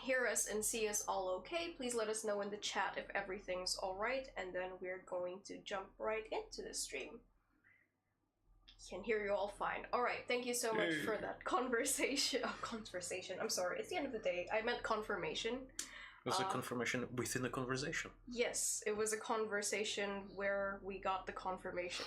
hear us and see us all okay, please let us know in the chat if everything's alright, and then we're going to jump right into the stream. Can hear you all fine. Alright, thank you so much for that conversation. I'm sorry, it's the end of the day. I meant confirmation. It was a confirmation within a conversation. Yes, it was a conversation where we got the confirmation.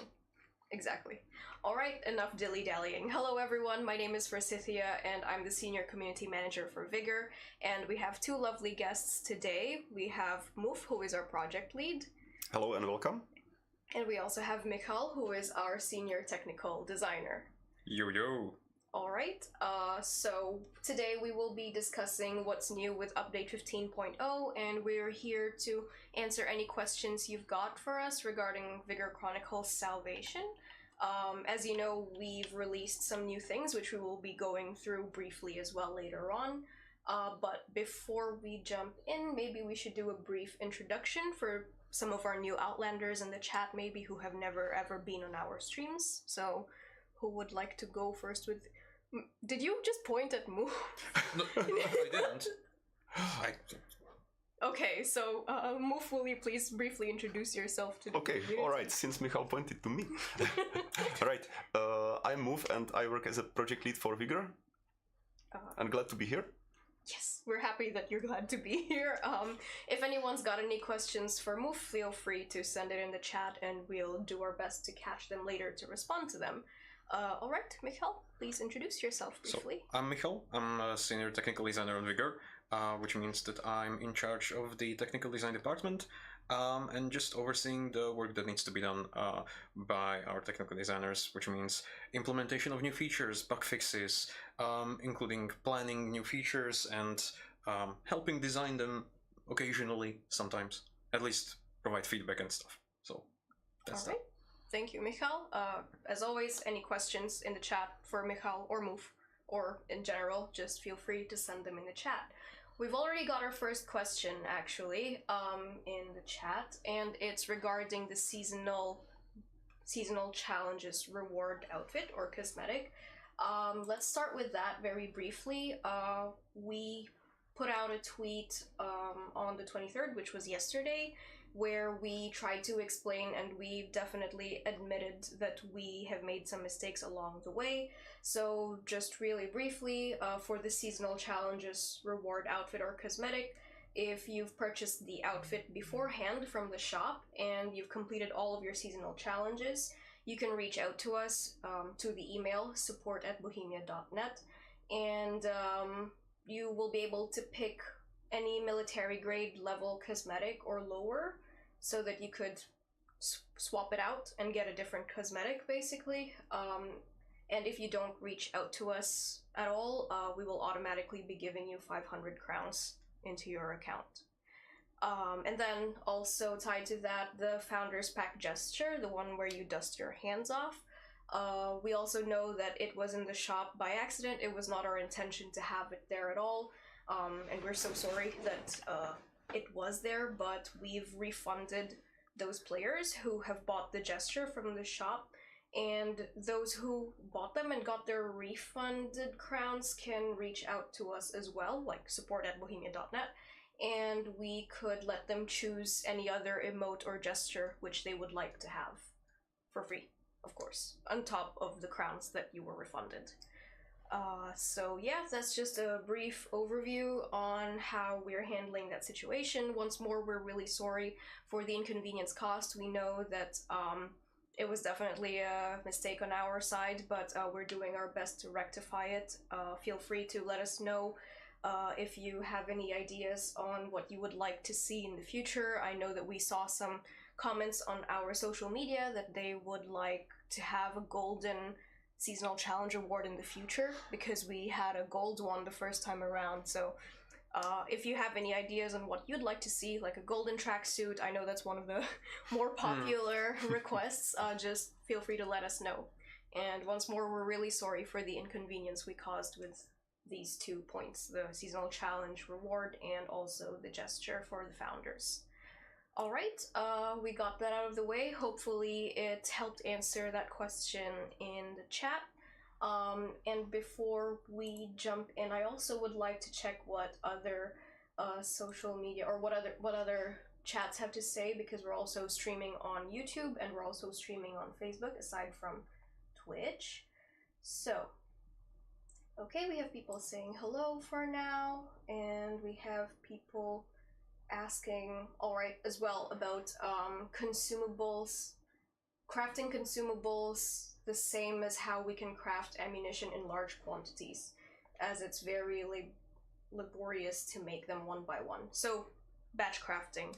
Exactly. Alright, enough dilly-dallying. Hello everyone, my name is Forsythia and I'm the Senior Community Manager for Vigor, and we have two lovely guests today. We have Moof, who is our project lead. Hello and welcome. And we also have Michal, who is our Senior Technical Designer. Yo yo! Alright, so today we will be discussing what's new with Update 15.0, and we're here to answer any questions you've got for us regarding Vigor Chronicles Salvation. As you know, we've released some new things, which we will be going through briefly as well later on. But before we jump in, maybe we should do a brief introduction for some of our new Outlanders in the chat, maybe, who have never ever been on our streams. So, who would like to go first with... Did you just point at Moo? No, I didn't. Okay, so, Moof, will you please briefly introduce yourself to the community? Alright, since Michal pointed to me. Right, I'm Moof and I work as a project lead for Vigor. I'm glad to be here. Yes, we're happy that you're glad to be here. If anyone's got any questions for Moof, feel free to send it in the chat and we'll do our best to catch them later to respond to them. Alright, Michal, please introduce yourself briefly. So, I'm Michal, I'm a Senior Technical Designer on Vigor, which means that I'm in charge of the Technical Design Department, and just overseeing the work that needs to be done by our technical designers, which means implementation of new features, bug fixes, including planning new features and helping design them occasionally, sometimes. At least provide feedback and stuff. So, that's that. Thank you, Michal. As always, any questions in the chat for Michal or Moof, or in general, just feel free to send them in the chat. We've already got our first question, actually, in the chat, and it's regarding the seasonal challenges reward outfit or cosmetic. Let's start with that very briefly. We put out a tweet on the 23rd, which was yesterday, where we tried to explain, and we definitely admitted that we have made some mistakes along the way. So just really briefly, for the seasonal challenges reward outfit or cosmetic, if you've purchased the outfit beforehand from the shop and you've completed all of your seasonal challenges, you can reach out to us to the email support@bohemia.net, and you will be able to pick any military grade level cosmetic or lower, so that you could swap it out and get a different cosmetic, basically. And if you don't reach out to us at all, we will automatically be giving you 500 crowns into your account. And then also tied to that, the Founders Pack gesture, the one where you dust your hands off. We also know that it was in the shop by accident. It was not our intention to have it there at all. And we're so sorry that it was there, but we've refunded those players who have bought the gesture from the shop, and those who bought them and got their refunded crowns can reach out to us as well, like support@bohemia.net, and we could let them choose any other emote or gesture which they would like to have for free, of course, on top of the crowns that you were refunded. So yeah, that's just a brief overview on how we're handling that situation. Once more, we're really sorry for the inconvenience caused. We know that it was definitely a mistake on our side, but we're doing our best to rectify it. Feel free to let us know if you have any ideas on what you would like to see in the future. I know that we saw some comments on our social media that they would like to have a golden seasonal challenge award in the future, because we had a gold one the first time around. So if you have any ideas on what you'd like to see, like a golden tracksuit, I know that's one of the more popular requests, just feel free to let us know. And once more, we're really sorry for the inconvenience we caused with these 2 points, the seasonal challenge reward and also the gesture for the founders. Alright, we got that out of the way. Hopefully it helped answer that question in the chat. And before we jump in, I also would like to check what other social media or what other chats have to say, because we're also streaming on YouTube and we're also streaming on Facebook aside from Twitch. So, okay, we have people saying hello for now, and we have people asking, alright, as well about consumables, crafting consumables the same as how we can craft ammunition in large quantities, as it's very laborious to make them one by one. So, batch crafting.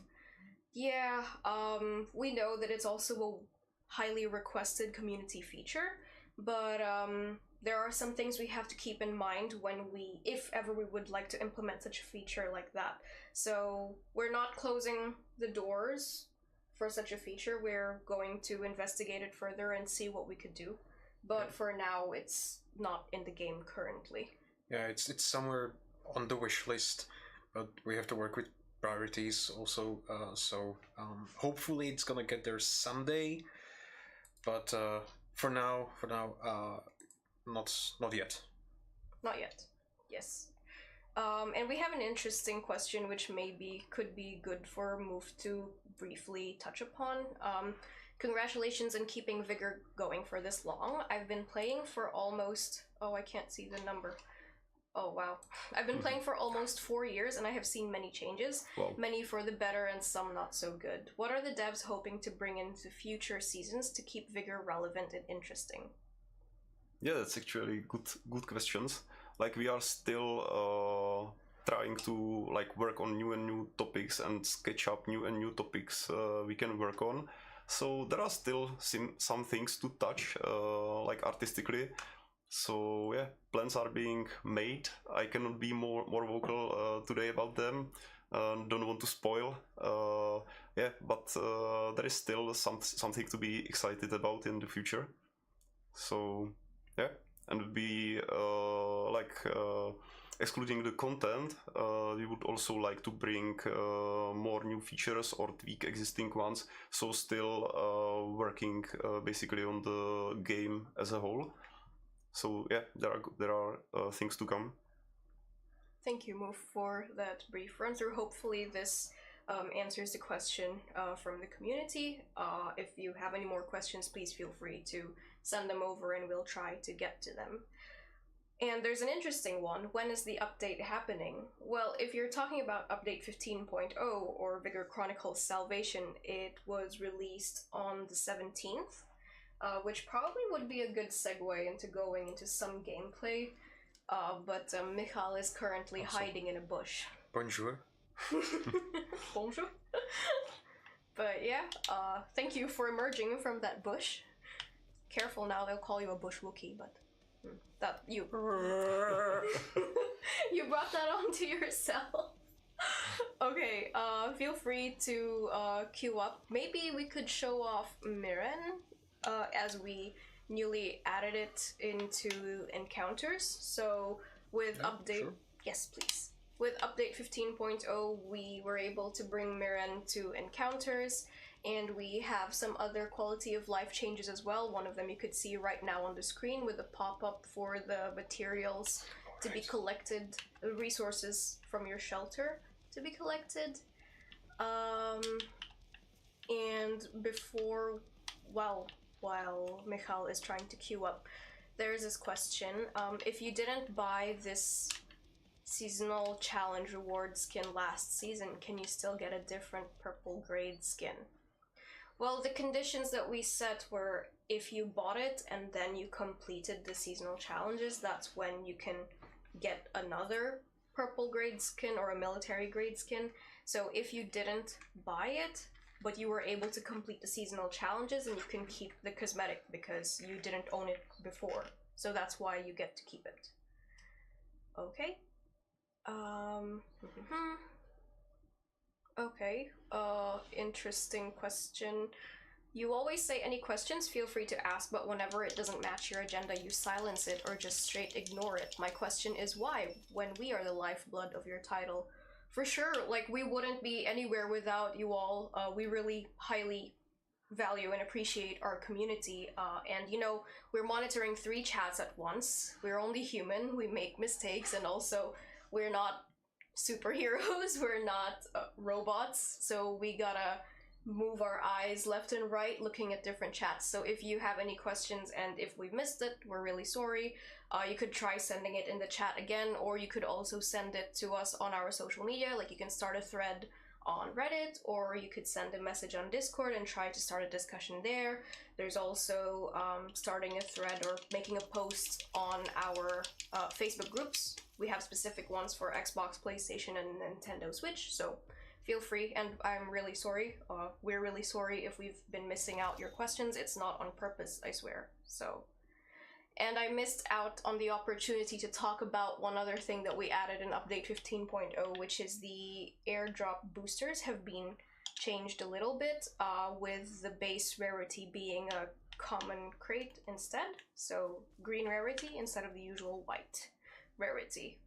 Yeah, we know that it's also a highly requested community feature, but there are some things we have to keep in mind if ever we would like to implement such a feature like that. So we're not closing the doors for such a feature. We're going to investigate it further and see what we could do. But for now, it's not in the game currently. Yeah, it's somewhere on the wish list, but we have to work with priorities also. So hopefully it's gonna get there someday. But for now, not yet. Not yet. Yes. And we have an interesting question which maybe could be good for Move to briefly touch upon. Congratulations on keeping Vigor going for this long. I've been playing for almost... Oh, I can't see the number. Oh, wow. I've been playing for almost 4 years, and I have seen many changes. Wow. Many for the better and some not so good. What are the devs hoping to bring into future seasons to keep Vigor relevant and interesting? Yeah, that's actually good questions. Like, we are still trying to work on new topics and sketch up new topics we can work on. So there are still some things to touch, like artistically. So yeah, plans are being made. I cannot be more vocal today about them. Don't want to spoil. Yeah, but there is still something to be excited about in the future. So yeah, and we excluding the content, we would also like to bring more new features or tweak existing ones. So still working basically on the game as a whole. So yeah, there are things to come. Thank you, Move, for that brief run through. Hopefully this answers the question from the community. If you have any more questions, please feel free to send them over and we'll try to get to them. And there's an interesting one. When is the update happening? Well, if you're talking about update 15.0 or Vigor Chronicles Salvation, it was released on the 17th. Which probably would be a good segue into going into some gameplay, but Michal is currently hiding in a bush. Bonjour. Bonjour. But yeah, thank you for emerging from that bush. Careful now, they'll call you a bush Wookiee, but that you you brought that onto yourself. Okay, feel free to queue up. Maybe we could show off Miren. As we newly added it into encounters. So with update... Sure. Yes, please. With update 15.0, we were able to bring Miren to encounters, and we have some other quality of life changes as well. One of them you could see right now on the screen with a pop-up for the materials to be collected, resources from your shelter to be collected. And before... While Michal is trying to queue up, there's this question. If you didn't buy this seasonal challenge reward skin last season, can you still get a different purple grade skin? Well, the conditions that we set were if you bought it and then you completed the seasonal challenges, that's when you can get another purple grade skin or a military grade skin. So if you didn't buy it, but you were able to complete the seasonal challenges, and you can keep the cosmetic because you didn't own it before. So that's why you get to keep it. Okay. Okay. Interesting question. You always say any questions, feel free to ask, but whenever it doesn't match your agenda, you silence it or just straight ignore it. My question is why, when we are the lifeblood of your title? For sure, like, we wouldn't be anywhere without you all. We really highly value and appreciate our community. And, you know, we're monitoring 3 chats at once. We're only human, we make mistakes, and also we're not superheroes. We're not robots, so we gotta move our eyes left and right looking at different chats. So if you have any questions and if we missed it, we're really sorry. You could try sending it in the chat again, or you could also send it to us on our social media. Like, you can start a thread on Reddit, or you could send a message on Discord and try to start a discussion there. There's also starting a thread or making a post on our Facebook groups. We have specific ones for Xbox, PlayStation, and Nintendo Switch, so feel free. And I'm really sorry. We're really sorry if we've been missing out your questions. It's not on purpose, I swear. So. And I missed out on the opportunity to talk about one other thing that we added in update 15.0, which is the airdrop boosters have been changed a little bit, with the base rarity being a common crate instead. So green rarity instead of the usual white rarity.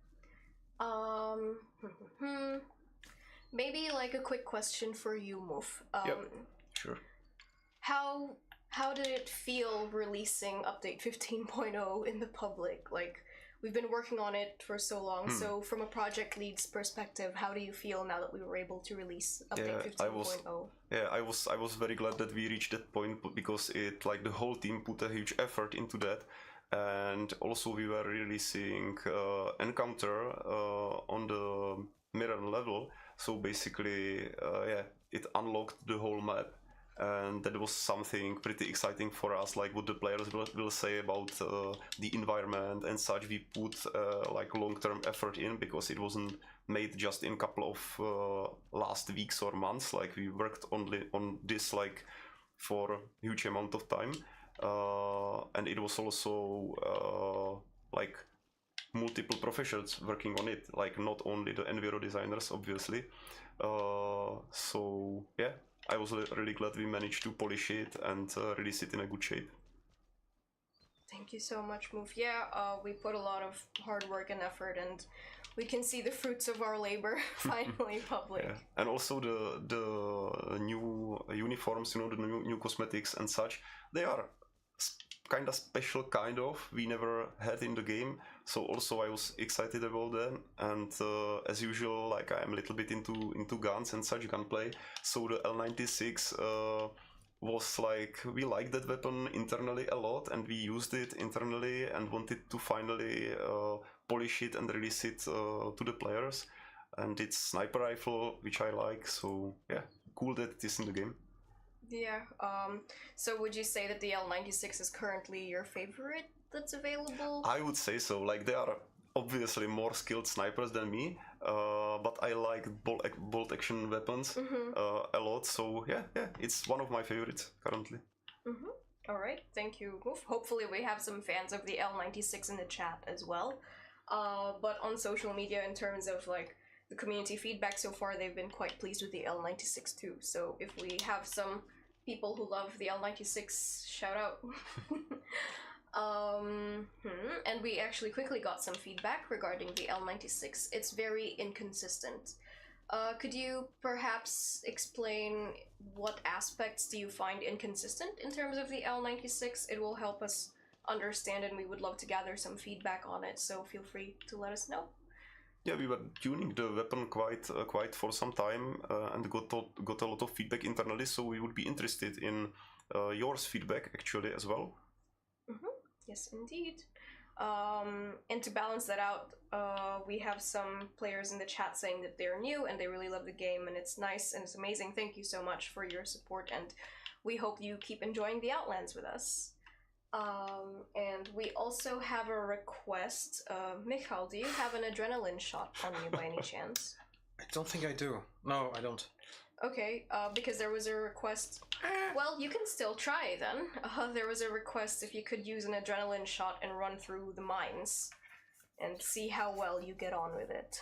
Maybe like a quick question for you, Moof. Yep, sure. How did it feel releasing update 15.0 in the public? Like, we've been working on it for so long, so from a project lead's perspective, how do you feel now that we were able to release update 15.0? I was very glad that we reached that point, because it, like, the whole team put a huge effort into that. And also we were releasing encounter on the mirror level, so basically it unlocked the whole map. And that was something pretty exciting for us, like what the players will say about the environment and such. We put like long-term effort in, because it wasn't made just in a couple of last weeks or months. Like, we worked only on this like for a huge amount of time, and it was also like multiple professionals working on it, like not only the enviro designers, obviously. So yeah, I was really glad we managed to polish it and release it in a good shape. Thank you so much, Moof. Yeah, we put a lot of hard work and effort, and we can see the fruits of our labor finally public. Yeah. And also the new uniforms, you know, the new cosmetics and such, they are kind of special, kind of. We never had in the game, so also I was excited about them. And as usual, like, I'm a little bit into guns and such, gunplay. So the L96 was like, we liked that weapon internally a lot, and we used it internally and wanted to finally polish it and release it to the players. And it's sniper rifle, which I like, so yeah, cool that it is in the game. Yeah, so would you say that the L96 is currently your favorite that's available? I would say so. Like, they are obviously more skilled snipers than me, but I like bolt action weapons a lot, so yeah, it's one of my favorites currently. Alright, thank you, Goof. Hopefully we have some fans of the L96 in the chat as well. But on social media, in terms of like the community feedback so far, they've been quite pleased with the L96 too. So if we have some people who love the L96, shout out. And we actually quickly got some feedback regarding the L96. It's very inconsistent. Could you perhaps explain what aspects do you find inconsistent in terms of the L96? It will help us understand, and we would love to gather some feedback on it, so feel free to let us know. Yeah, we were tuning the weapon quite for some time, and got a lot of feedback internally, so we would be interested in yours feedback actually as well. Yes, indeed. And to balance that out, we have some players in the chat saying that they're new and they really love the game, and it's nice and it's amazing. Thank you so much for your support, and we hope you keep enjoying the Outlands with us. And we also have a request. Michal, do you have an adrenaline shot on you by any chance? I don't think I do. No, I don't. Okay, because there was a request. Well, you can still try then. There was a request if you could use an adrenaline shot and run through the mines and see how well you get on with it.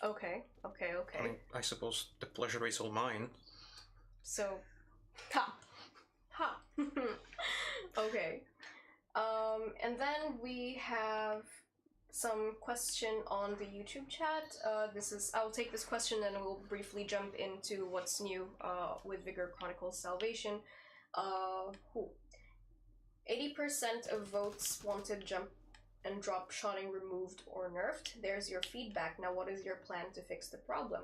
Okay. I mean, I suppose the pleasure is all mine. So, ha! Okay. And then we have some question on the YouTube chat. I'll take this question and we'll briefly jump into what's new with Vigor Chronicles Salvation. 80% of votes wanted and drop shotting removed or nerfed. There's your feedback. Now what is your plan to fix the problem?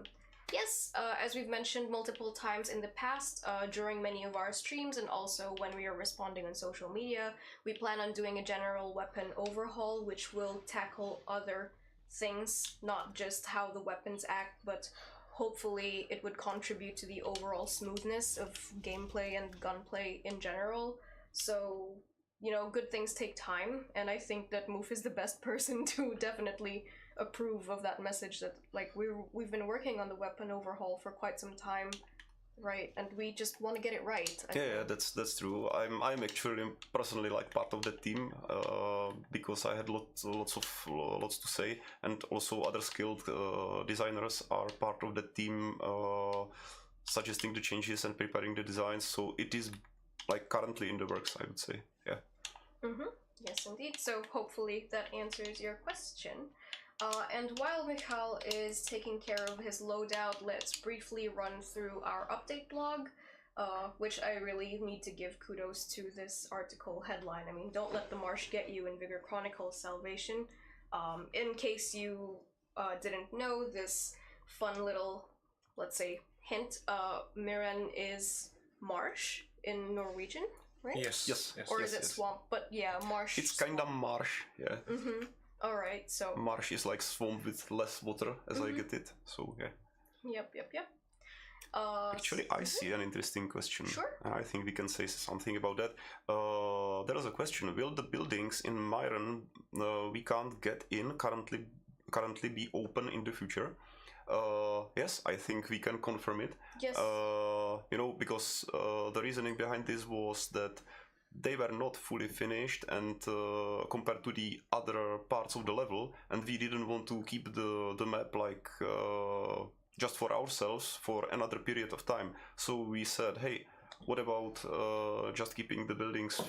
Yes, as we've mentioned multiple times in the past, during many of our streams and also when we are responding on social media, we plan on doing a general weapon overhaul which will tackle other things, not just how the weapons act, but hopefully it would contribute to the overall smoothness of gameplay and gunplay in general. So, you know, good things take time, and I think that Moof is the best person to definitely approve of that message that, like, we've been working on the weapon overhaul for quite some time, right? And we just want to get it right. Yeah, that's true. I'm actually personally like part of the team because I had lots to say, and also other skilled designers are part of the team suggesting the changes and preparing the designs. So it is like currently in the works, I would say. Yeah. Yes, indeed. So hopefully that answers your question. And while Michal is taking care of his loadout, let's briefly run through our update blog, which I really need to give kudos to this article headline. I mean, don't let the marsh get you in Vigor Chronicles Salvation. In case you didn't know, this fun little, let's say, hint, Miren is marsh in Norwegian, right? Yes. Or yes, is it yes. swamp? But yeah, marsh. It's kind of marsh, yeah. Alright, so... Marsh is like swamp with less water, as I get it, so yeah. Yep. Actually, I see an interesting question. Sure. I think we can say something about that. There is a question: will the buildings in Myron we can't get in currently be open in the future? Yes, I think we can confirm it. Yes. You know, because the reasoning behind this was that they were not fully finished and compared to the other parts of the level, and we didn't want to keep the map like just for ourselves for another period of time. So we said, hey, what about just keeping the buildings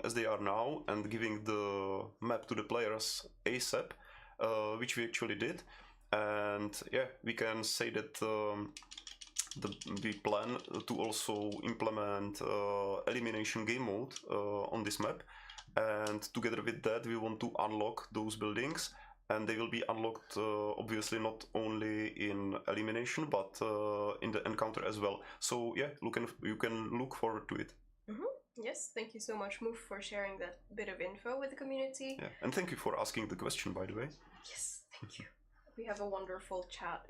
as they are now and giving the map to the players ASAP, which we actually did. And yeah, we can say that we plan to also implement elimination game mode on this map, and together with that we want to unlock those buildings, and they will be unlocked obviously not only in elimination but in the encounter as well. So yeah, you can look forward to it. Yes, thank you so much, Moof, for sharing that bit of info with the community. Yeah, and thank you for asking the question, by the way. Yes, thank you. We have a wonderful chat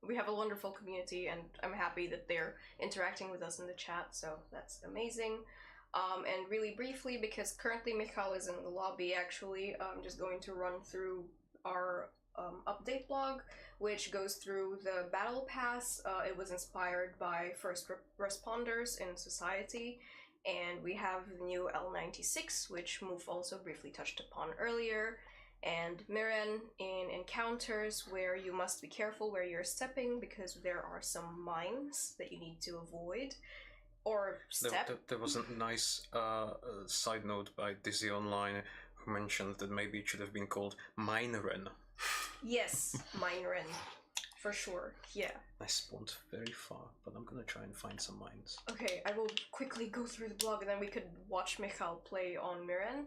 we have a wonderful community, and I'm happy that they're interacting with us in the chat, so that's amazing. And really briefly, because currently Michal is in the lobby, actually, I'm just going to run through our update blog, which goes through the battle pass. It was inspired by first responders in society, and we have the new L96, which Moof also briefly touched upon earlier, and Miren in encounters where you must be careful where you're stepping because there are some mines that you need to avoid or step. There was a nice side note by Dizzy Online who mentioned that maybe it should have been called Mineren. Yes, Mineren. For sure, yeah. I spawned very far, but I'm gonna try and find some mines. Okay, I will quickly go through the blog and then we could watch Michal play on Miren.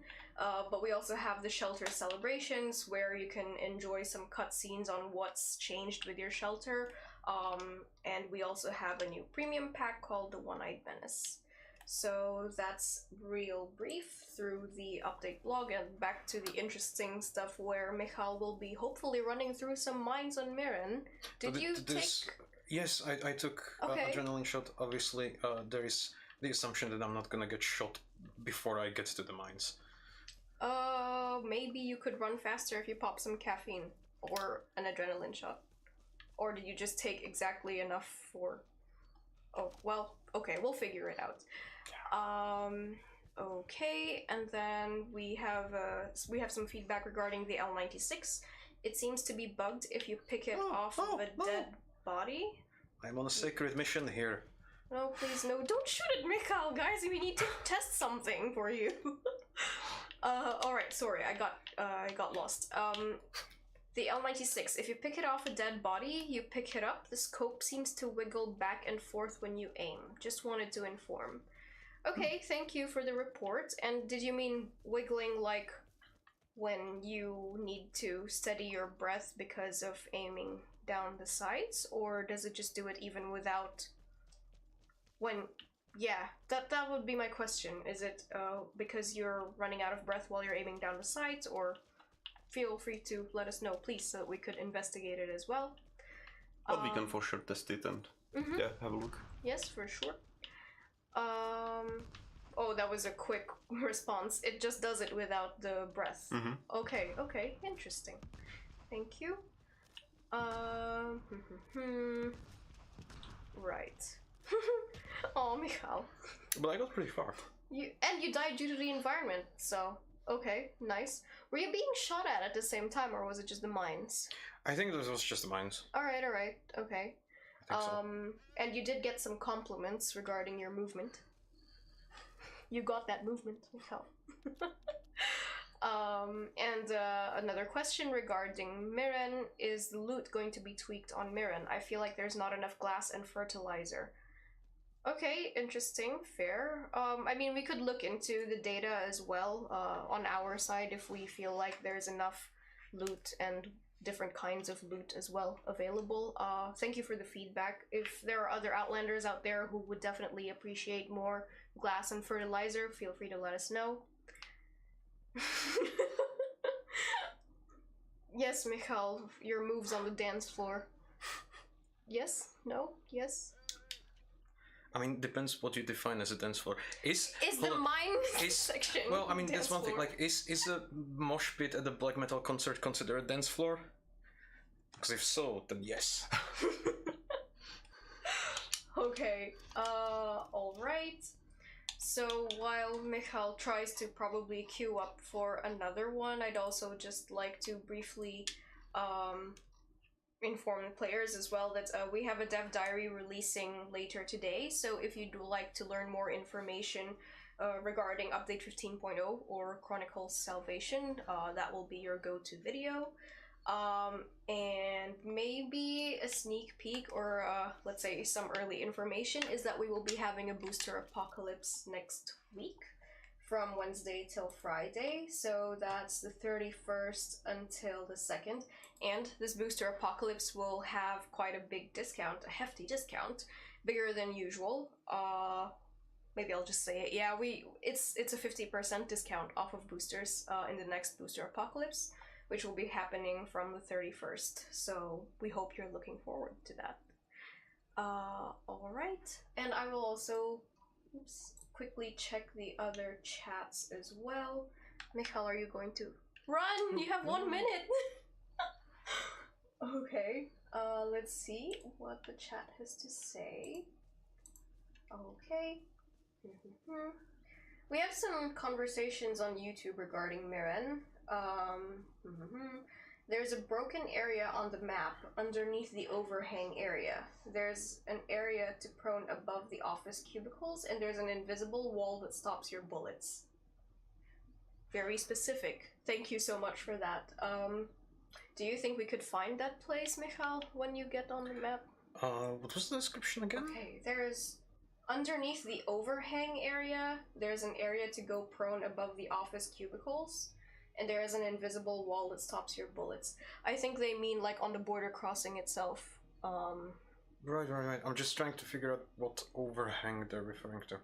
But we also have the shelter celebrations where you can enjoy some cutscenes on what's changed with your shelter. And we also have a new premium pack called the One-Eyed Menace. So that's real brief through the update blog, and back to the interesting stuff where Michal will be hopefully running through some mines on Miren. Did you take... Yes, I took adrenaline shot. Obviously, there is the assumption that I'm not gonna get shot before I get to the mines. Maybe you could run faster if you pop some caffeine or an adrenaline shot. Or did you just take exactly enough for... Oh, well, okay, we'll figure it out. Okay, and then we have some feedback regarding the L96. It seems to be bugged if you pick it off of a dead body. I'm on a sacred mission here. No, please, no, don't shoot at Michal, guys. We need to test something for you. Alright, sorry, I got lost. The L96, if you pick it off a dead body, you pick it up, the scope seems to wiggle back and forth when you aim. Just wanted to inform. Okay, thank you for the report. And did you mean wiggling like when you need to steady your breath because of aiming down the sights, or does it just do it even without when... Yeah, that would be my question. Is it because you're running out of breath while you're aiming down the sights, or feel free to let us know, please, so that we could investigate it as well. But we can for sure test it and yeah, have a look. Yes, for sure. Oh, that was a quick response. It just does it without the breath. Okay, interesting. Thank you. Right. Oh, Michal. But I got pretty far. You died due to the environment, so okay, nice. Were you being shot at the same time, or was it just the mines? I think this was just the mines. Alright, okay. I think so. And you did get some compliments regarding your movement. You got that movement, Michal. And another question regarding Mirren, is the loot going to be tweaked on Mirren? I feel like there's not enough glass and fertilizer. Okay, interesting, fair. I mean, we could look into the data as well on our side if we feel like there's enough loot and different kinds of loot as well available. Thank you for the feedback. If there are other Outlanders out there who would definitely appreciate more glass and fertilizer, feel free to let us know. Yes, Michal, your moves on the dance floor. Yes? No? Yes? I mean, depends what you define as a dance floor. Is the mine section? Well, I mean, dance that's one thing. floor? Like, is a mosh pit at a black metal concert considered a dance floor? Because if so, then yes. Okay. All right. So while Michal tries to probably queue up for another one, I'd also just like to briefly inform the players as well that we have a dev diary releasing later today, so if you'd like to learn more information regarding update 15.0 or Chronicles Salvation, that will be your go-to video. And maybe a sneak peek or let's say some early information is that we will be having a booster apocalypse next week from Wednesday till Friday, so that's the 31st until the 2nd, and this booster apocalypse will have quite a big discount, a hefty discount, bigger than usual. Maybe I'll just say it. Yeah, it's a 50% discount off of boosters in the next booster apocalypse, which will be happening from the 31st, so we hope you're looking forward to that. Alright, and I will also quickly check the other chats as well. Michal, are you going to run? You have 1 minute. Okay, let's see what the chat has to say. Okay. We have some conversations on YouTube regarding Mirren. There's a broken area on the map underneath the overhang area. There's an area to prone above the office cubicles, and there's an invisible wall that stops your bullets. Very specific. Thank you so much for that. Do you think we could find that place, Michal, when you get on the map? What was the description again? Okay, there's... Underneath the overhang area, there's an area to go prone above the office cubicles. And there is an invisible wall that stops your bullets. I think they mean like on the border crossing itself. Right. I'm just trying to figure out what overhang they're referring to.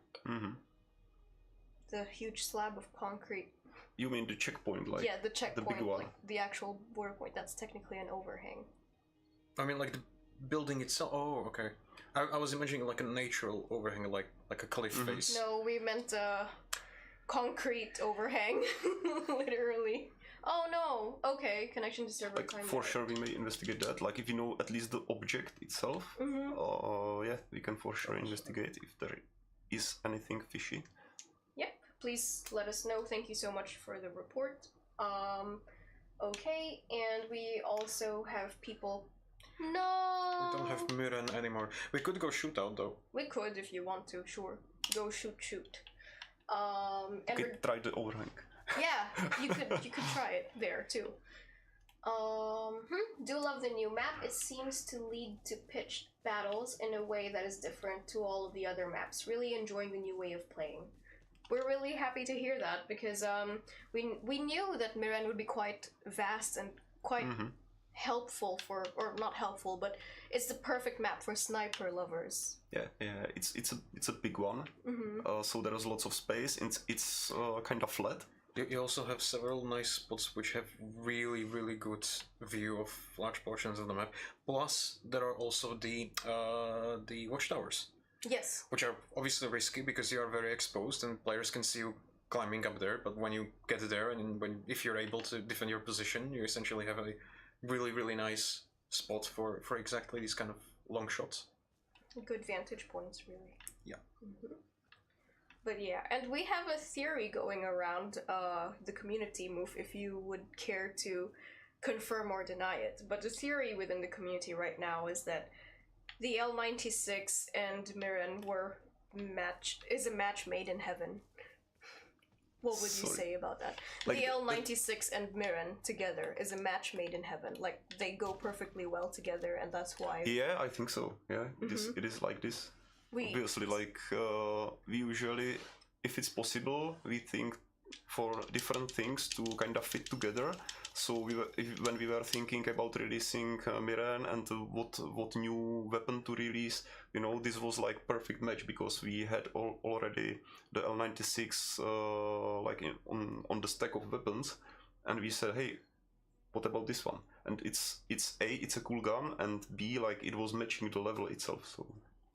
The huge slab of concrete. You mean the checkpoint, like? Yeah, the checkpoint, the big one. like the actual border point. That's technically an overhang. I mean, like the building itself. Oh, okay. I was imagining like a natural overhang, like a cliff face. No, we meant concrete overhang, literally. Oh no. Okay, connection to server. Like for sure, we may investigate that. Like if you know at least the object itself, yeah, we can for sure investigate if there is anything fishy. Yep. Please let us know. Thank you so much for the report. Okay, and we also have people. No. We don't have Mirren anymore. We could go shoot out though. We could if you want to. Sure. Go shoot. Okay, try the overhang. Yeah, you could try it there too. Do love the new map. It seems to lead to pitched battles in a way that is different to all of the other maps. Really enjoying the new way of playing. we're really happy to hear that because we knew that Miran would be quite vast and quite helpful for, or not helpful, but it's the perfect map for sniper lovers. Yeah, it's a big one. So there is lots of space. It's kind of flat. You also have several nice spots which have really good view of large portions of the map. Plus, there are also the watchtowers. Yes. Which are obviously risky because you are very exposed and players can see you climbing up there. But when you get there and if you're able to defend your position, you essentially have a really nice spot for exactly these kind of long shots. Good vantage points, really. Yeah. But yeah, and we have a theory going around the community, move, if you would care to confirm or deny it. But the theory within the community right now is that the L96 and Miran is a match made in heaven. What would you say about that? Like the L96 and Miran together is a match made in heaven. Like, they go perfectly well together, and that's why... Yeah, I think so. Yeah, it is like this. Obviously, like, we usually, if it's possible, we think for different things to kind of fit together. So when we were thinking about releasing Miran and what new weapon to release, you know, this was like perfect match because we had already the L96 like on the stack of weapons, and we said, hey, what about this one? And it's a cool gun, and B, like, it was matching the level itself. So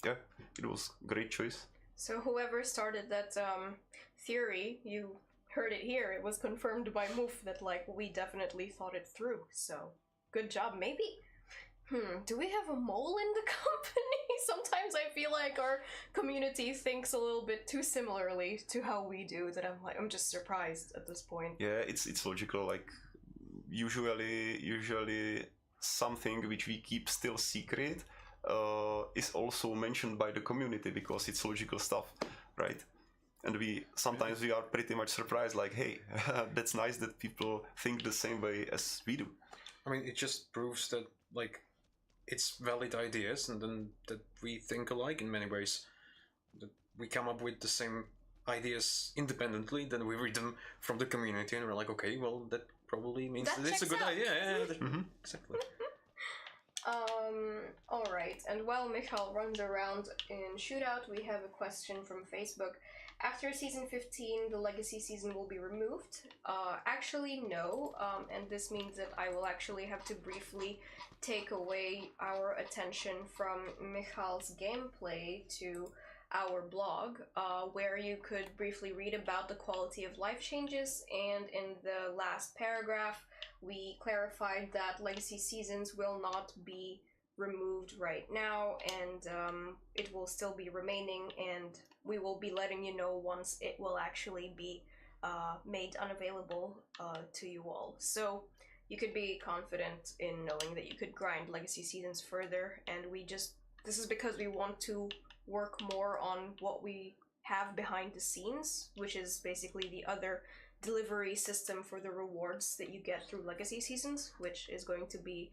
yeah, it was a great choice. So whoever started that theory, you heard it here. It was confirmed by Moof that, like, we definitely thought it through. So good job. Maybe, do we have a mole in the company? Sometimes I feel like our community thinks a little bit too similarly to how we do, that I'm just surprised at this point. Yeah, it's logical. Like, usually something which we keep still secret is also mentioned by the community because it's logical stuff, right? And sometimes we are pretty much surprised, like, hey, that's nice that people think the same way as we do. I mean, it just proves that, like, it's valid ideas, and then that we think alike in many ways. That we come up with the same ideas independently, then we read them from the community, and we're like, okay, well, that probably means that it's a good idea. Yeah, exactly. Alright, and while Michal runs around in Shootout, we have a question from Facebook. After Season 15, the Legacy Season will be removed? Actually, no, and this means that I will actually have to briefly take away our attention from Michal's gameplay to our blog, where you could briefly read about the quality of life changes, and in the last paragraph, we clarified that Legacy Seasons will not be removed right now, and it will still be remaining, and we will be letting you know once it will actually be made unavailable to you all. So you could be confident in knowing that you could grind Legacy Seasons further, and this is because we want to work more on what we have behind the scenes, which is basically the other delivery system for the rewards that you get through Legacy Seasons, which is going to be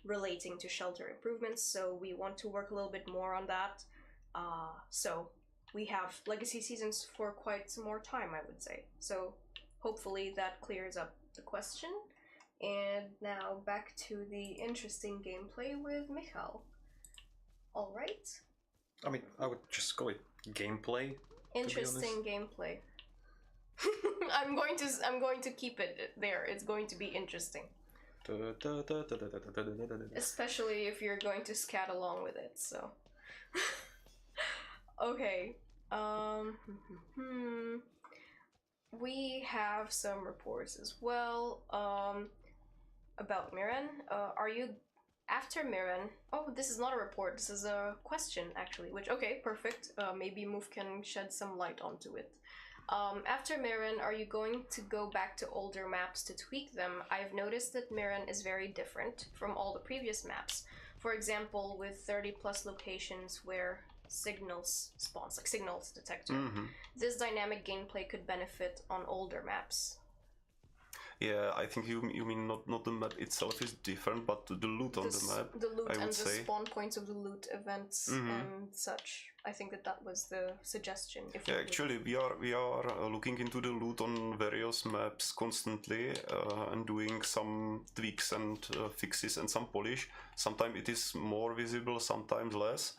relating to shelter improvements. So we want to work a little bit more on that. So we have Legacy Seasons for quite some more time, I would say. So hopefully that clears up the question. And now back to the interesting gameplay with Michal. All right. I mean, I would just call it gameplay. Interesting gameplay. I'm going to keep it there. It's going to be interesting. Especially if you're going to scat along with it, so. Okay. We have some reports as well about Miran. Are you after Miran? Oh, this is not a report. This is a question, actually. Which, okay, perfect. Maybe Move can shed some light onto it. After Miran, are you going to go back to older maps to tweak them? I've noticed that Miran is very different from all the previous maps. For example, with 30 plus locations where signals spawns, like signals detector. This dynamic gameplay could benefit on older maps. Yeah, I think you mean not the map itself is different, but the loot on the map. The loot I and would the say. spawn points of the loot events and such. I think that was the suggestion. If Yeah, actually, we are looking into the loot on various maps constantly and doing some tweaks and fixes and some polish. Sometimes it is more visible, sometimes less.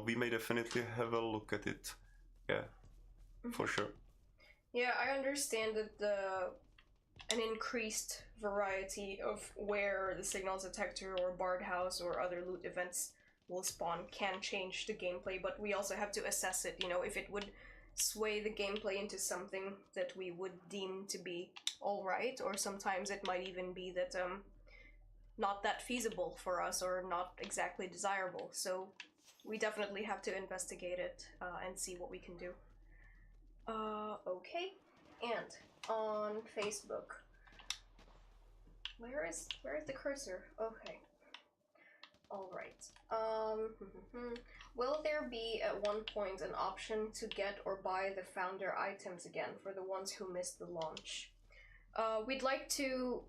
We may definitely have a look at it. Yeah, for sure. Yeah, I understand that an increased variety of where the signal detector or bard house or other loot events will spawn can change the gameplay, but we also have to assess it, you know, if it would sway the gameplay into something that we would deem to be alright, or sometimes it might even be that not that feasible for us or not exactly desirable. So we definitely have to investigate it and see what we can do. Okay. And on Facebook, where is the cursor? Okay. All right. Will there be at one point an option to get or buy the founder items again for the ones who missed the launch? We'd like to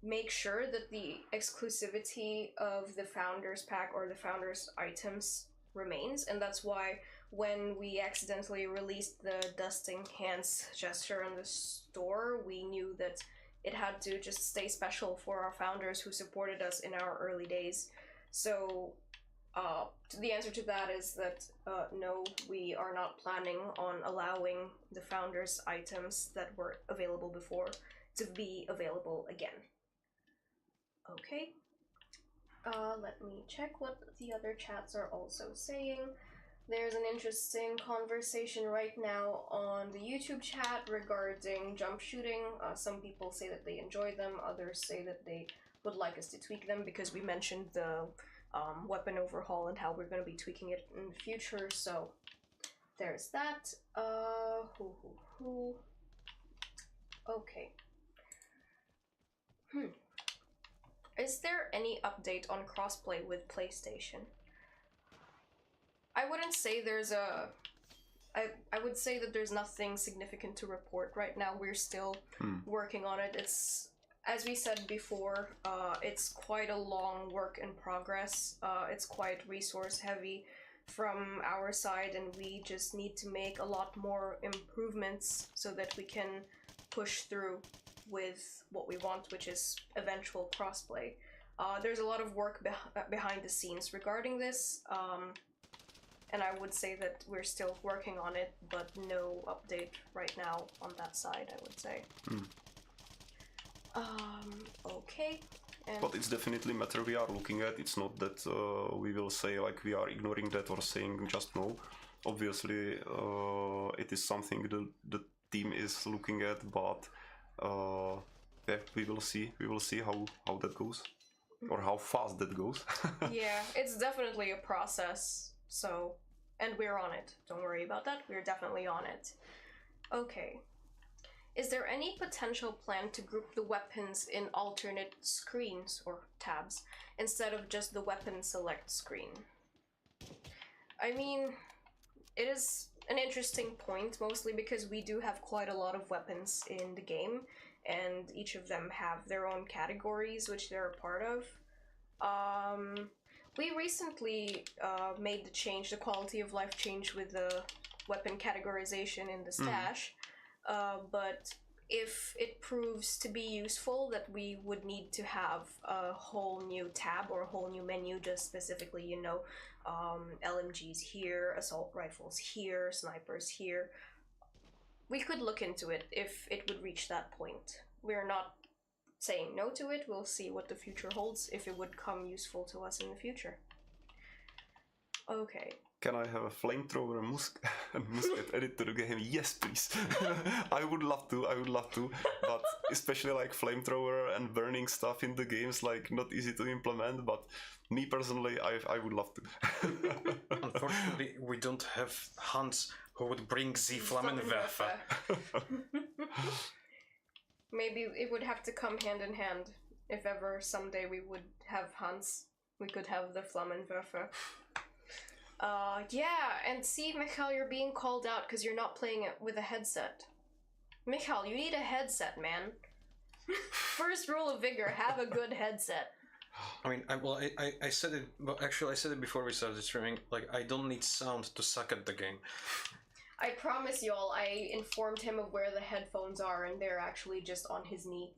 make sure that the exclusivity of the founders pack or the founders items remains, and that's why when we accidentally released the dusting hands gesture in the store, we knew that it had to just stay special for our founders who supported us in our early days. So the answer to that is that no, we are not planning on allowing the founders items that were available before to be available again. Okay. Let me check what the other chats are also saying. There's an interesting conversation right now on the YouTube chat regarding jump shooting. Some people say that they enjoy them, others say that they would like us to tweak them because we mentioned the weapon overhaul and how we're going to be tweaking it in the future, so there's that. Okay. Is there any update on crossplay with PlayStation? I wouldn't say there's I would say that there's nothing significant to report right now. We're still working on it. It's, as we said before, it's quite a long work in progress. It's quite resource heavy from our side, and we just need to make a lot more improvements so that we can push through with what we want, which is eventual crossplay. There's a lot of work behind the scenes regarding this, and I would say that we're still working on it, but no update right now on that side, I would say. Okay. But it's definitely a matter we are looking at. It's not that we will say like we are ignoring that or saying just no. Obviously, it is something the team is looking at, but yeah, we will see. We will see how that goes, or how fast that goes. Yeah, it's definitely a process. So, and we're on it. Don't worry about that. We're definitely on it. Okay. Is there any potential plan to group the weapons in alternate screens or tabs instead of just the weapon select screen? I mean, it is an interesting point, mostly because we do have quite a lot of weapons in the game, and each of them have their own categories which they're a part of. We recently made the quality of life change with the weapon categorization in the stash. But if it proves to be useful, that we would need to have a whole new tab or a whole new menu just specifically, you know, LMGs here, assault rifles here, snipers here. We could look into it if it would reach that point. We're not saying no to it. We'll see what the future holds, if it would come useful to us in the future. Okay. Can I have a flamethrower and musket added to the game? Yes, please. I would love to, but especially like flamethrower and burning stuff in the games, like not easy to implement, but me personally, I would love to. Unfortunately, we don't have Hans who would bring the Flammenwerfer. Maybe it would have to come hand in hand. If ever someday we would have Hans, we could have the Flammenwerfer. Yeah, and see, Michal, you're being called out because you're not playing it with a headset. Michal, you need a headset, man. First rule of Vigor: have a good headset. I mean, I said it, but actually I said it before we started streaming. Like, I don't need sound to suck at the game. I promise y'all, I informed him of where the headphones are, and they're actually just on his knee.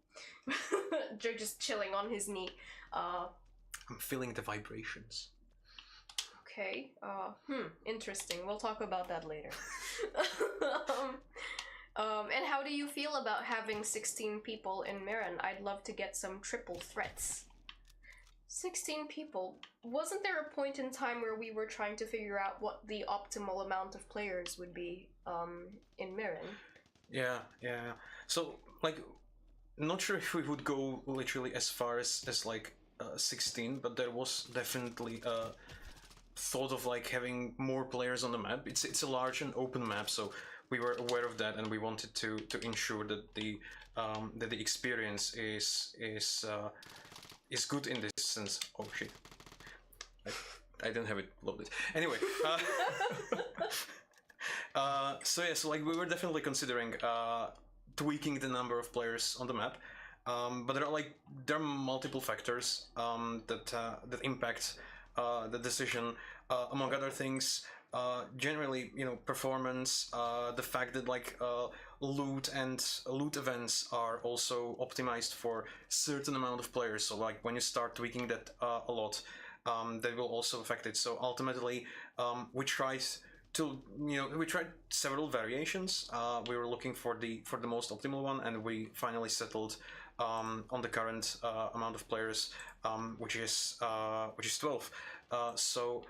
They're just chilling on his knee. I'm feeling the vibrations. Okay. Interesting. We'll talk about that later. And how do you feel about having 16 people in Mirren? I'd love to get some triple threats. 16 people. Wasn't there a point in time where we were trying to figure out what the optimal amount of players would be in Mirren? Yeah. So, like, not sure if we would go literally as far as like 16, but there was definitely thought of like having more players on the map. It's a large and open map, so we were aware of that, and we wanted to ensure that the experience is good in this sense. Oh shit! I didn't have it loaded. Anyway, so like we were definitely considering tweaking the number of players on the map, but there are multiple factors that impact the decision. Among other things, generally, performance, the fact that like loot and loot events are also optimized for certain amount of players. So like when you start tweaking that a lot, that will also affect it. So ultimately, we tried several variations. We were looking for the most optimal one, and we finally settled on the current amount of players, which is 12. So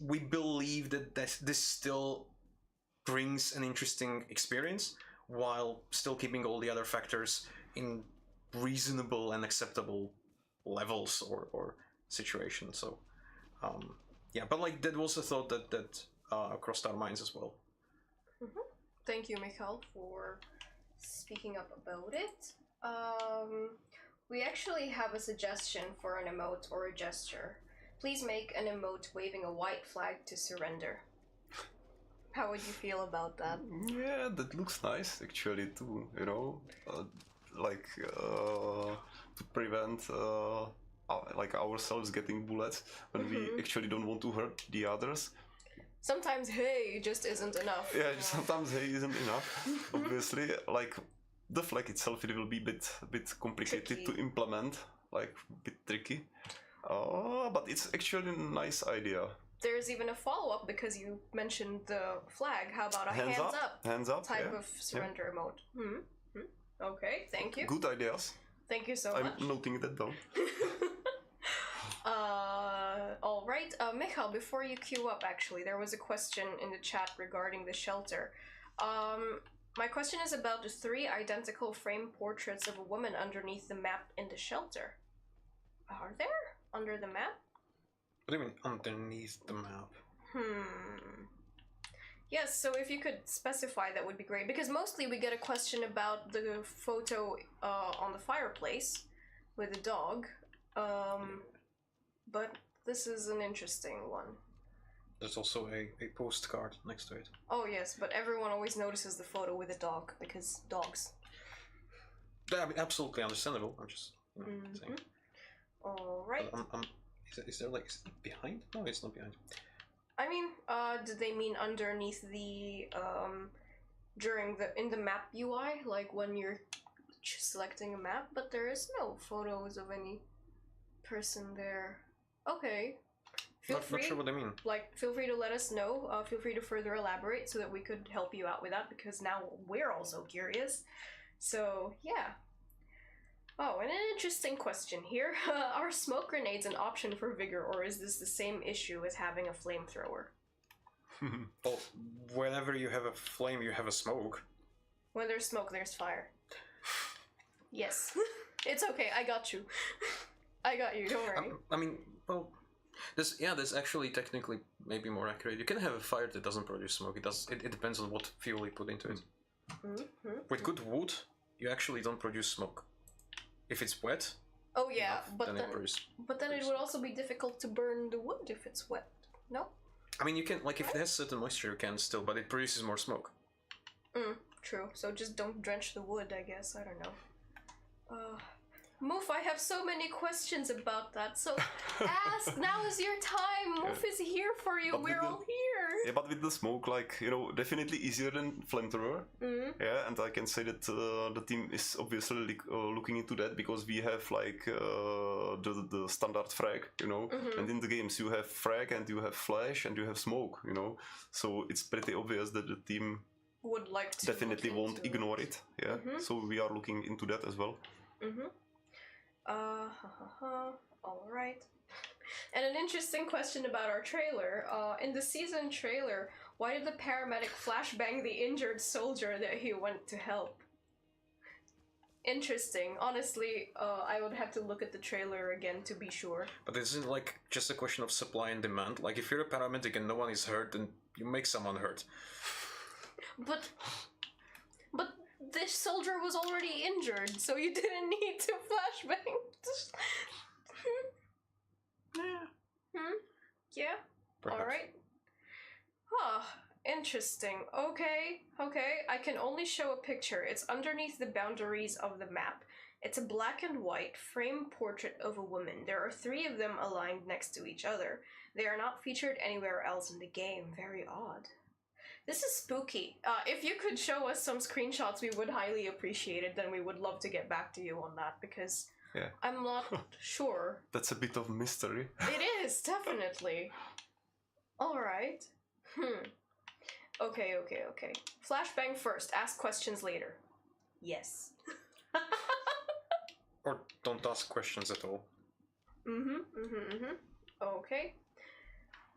we believe that this still brings an interesting experience while still keeping all the other factors in reasonable and acceptable levels or situations. So yeah, but like that was a thought that crossed our minds as well. Mm-hmm. Thank you, Michal, for speaking up about it. We actually have a suggestion for an emote or a gesture. Please make an emote waving a white flag to surrender. How would you feel about that? Yeah, that looks nice actually too, to prevent like ourselves getting bullets when we actually don't want to hurt the others. Sometimes hey just isn't enough. Yeah, sometimes hey isn't enough. Obviously, like the flag itself, it will be a bit complicated Tricky to implement, like a bit tricky. But it's actually a nice idea. There's even a follow-up because you mentioned the flag. How about a hands up type of surrender emote? Okay, thank you. Good ideas. Thank you so much. I'm noting that down. All right, Michal, before you queue up, actually, there was a question in the chat regarding the shelter. My question is about the 3 identical frame portraits of a woman underneath the map in the shelter. Are there? Under the map? What do you mean underneath the map? Yes, so if you could specify, that would be great, because mostly we get a question about the photo on the fireplace with the dog, but this is an interesting one. There's also a postcard next to it. Oh yes, but everyone always notices the photo with a dog, because dogs. Yeah, I mean, absolutely understandable. I'm just saying. Alright. Is there like, is it behind? No, it's not behind. I mean, did they mean underneath the, in the map UI, like when you're selecting a map, but there is no photos of any person there. Okay. Not sure what I mean. Like, feel free to let us know, feel free to further elaborate so that we could help you out with that, because now we're also curious. So, yeah. Oh, and an interesting question here. Are smoke grenades an option for Vigor, or is this the same issue as having a flamethrower? Well, whenever you have a flame, you have a smoke. When there's smoke, there's fire. Yes. It's okay, I got you. I got you, don't worry. I mean, well, that's actually technically maybe more accurate. You can have a fire that doesn't produce smoke. It depends on what fuel you put into it. With good wood, you actually don't produce smoke. If it's wet, oh yeah, then it would also be difficult to burn the wood if it's wet. No? I mean, you can, like, if it has certain moisture, you can still, but it produces more smoke. True. So just don't drench the wood, I guess. I don't know. Moof, I have so many questions about that, so ask! Now is your time! Moof is here for you, But we're all here! Yeah, but with the smoke, like, you know, definitely easier than flamethrower. Yeah, and I can say that the team is obviously looking into that because we have like the standard frag, you know, and in the games you have frag and you have flash and you have smoke, you know, so it's pretty obvious that the team Would like to definitely look won't into ignore it. Yeah, so we are looking into that as well. Alright. And an interesting question about our trailer. In the season trailer, why did the paramedic flashbang the injured soldier that he went to help? Interesting. Honestly, I would have to look at the trailer again to be sure. But isn't like just a question of supply and demand? Like if you're a paramedic and no one is hurt, then you make someone hurt. But this soldier was already injured, so you didn't need to flashbang. Yeah. Perhaps. Alright. Huh. Interesting. Okay. I can only show a picture. It's underneath the boundaries of the map. It's a black and white framed portrait of a woman. There are 3 of them aligned next to each other. They are not featured anywhere else in the game. Very odd. This is spooky. If you could show us some screenshots, we would highly appreciate it. Then we would love to get back to you on that because I'm not sure. That's a bit of mystery. It is, definitely. Alright. Okay. Flashbang first, ask questions later. Yes. Or don't ask questions at all. Okay.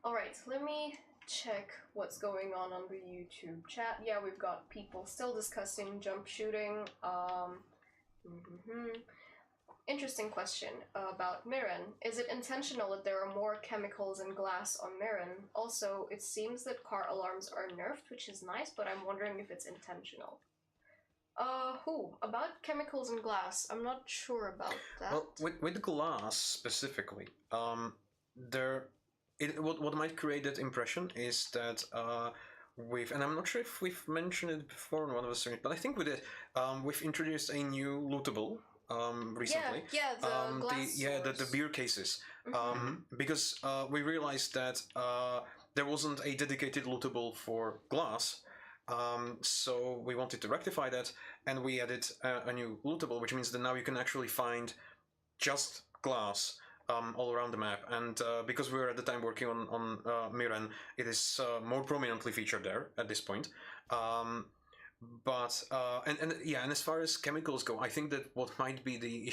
Alright, let me check what's going on the YouTube chat. Yeah, we've got people still discussing jump shooting. Interesting question about Mirren. Is it intentional that there are more chemicals and glass on Mirren? Also, it seems that car alarms are nerfed, which is nice, but I'm wondering if it's intentional. About chemicals and glass, I'm not sure about that. Well, with glass specifically, what might create that impression is that and I'm not sure if we've mentioned it before in one of the streams, but I think we did. We've introduced a new lootable recently. The beer cases. Because we realized that there wasn't a dedicated lootable for glass. So we wanted to rectify that, and we added a new lootable, which means that now you can actually find just glass all around the map. And because we were at the time working on Mirren, it is more prominently featured there at this point. And as far as chemicals go, I think that what might be the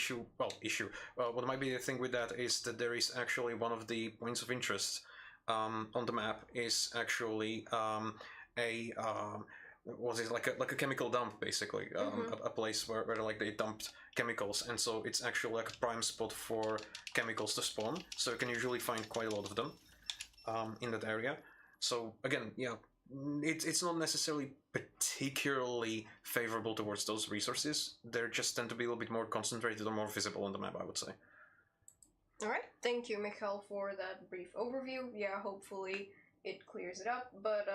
what might be the thing with that is that there is actually one of the points of interest on the map is actually like a chemical dump, basically, a place where like they dumped chemicals, and so it's actually like a prime spot for chemicals to spawn, so you can usually find quite a lot of them in that area. So again, it's not necessarily particularly favorable towards those resources. They just tend to be a little bit more concentrated or more visible on the map, I would say. Alright, thank you, Michal, for that brief overview. Yeah, hopefully it clears it up. But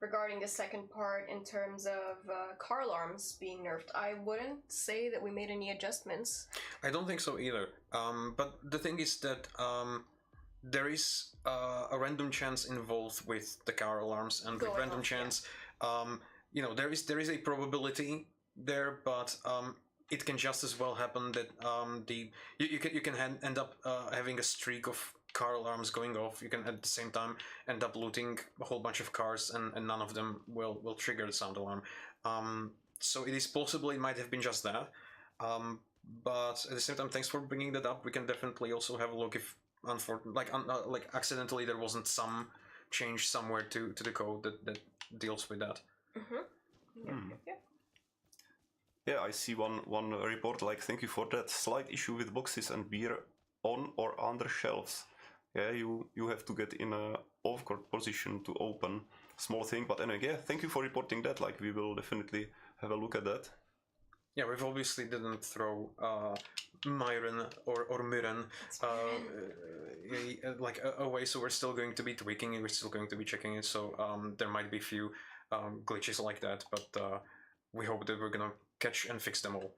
regarding the second part, in terms of car alarms being nerfed, I wouldn't say that we made any adjustments. I don't think so either. But the thing is that there is a random chance involved with the car alarms, and with random chance, there is a probability there, but it can just as well happen that you can end up having a streak of car alarms going off. You can at the same time end up looting a whole bunch of cars, and none of them will trigger the sound alarm. So it is possible it might have been just that. But at the same time, thanks for bringing that up. We can definitely also have a look if accidentally there wasn't some change somewhere to the code that deals with that. Yeah, I see one report, like, thank you for that. Slight issue with boxes and beer on or under shelves. Yeah, you have to get in a off-court position to open. Small thing, but anyway, thank you for reporting that. Like, we will definitely have a look at that. Yeah, we've obviously didn't throw Myron or Mirren away, so we're still going to be tweaking it, we're still going to be checking it, so there might be a few glitches like that, but we hope that we're gonna catch and fix them all.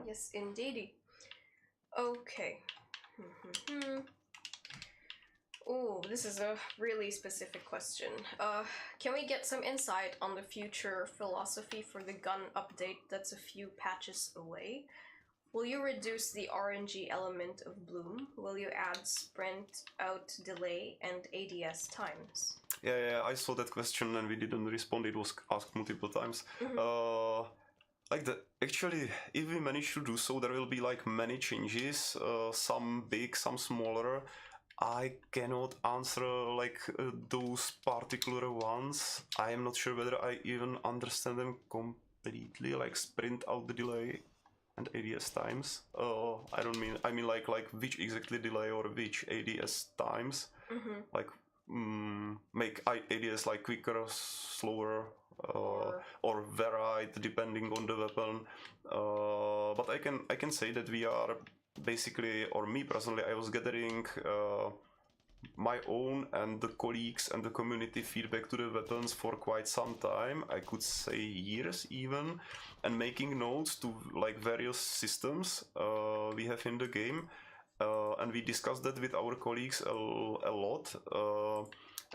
Yes, indeedy. Okay. Oh, this is a really specific question. Can we get some insight on the future philosophy for the gun update that's a few patches away? Will you reduce the RNG element of Bloom? Will you add sprint out delay and ADS times? Yeah, I saw that question and we didn't respond. It was asked multiple times. Actually, if we manage to do so, there will be like many changes, some big, some smaller. I cannot answer like those particular ones. I am not sure whether I even understand them completely, like sprint out the delay and ADS times. I mean like which exactly delay or which ADS times. Like make ADS like quicker, slower, or varied depending on the weapon. But I can say that we are basically, or me personally, I was gathering my own and the colleagues and the community feedback to the weapons for quite some time. I could say years even, and making notes to like various systems we have in the game. And we discussed that with our colleagues a lot.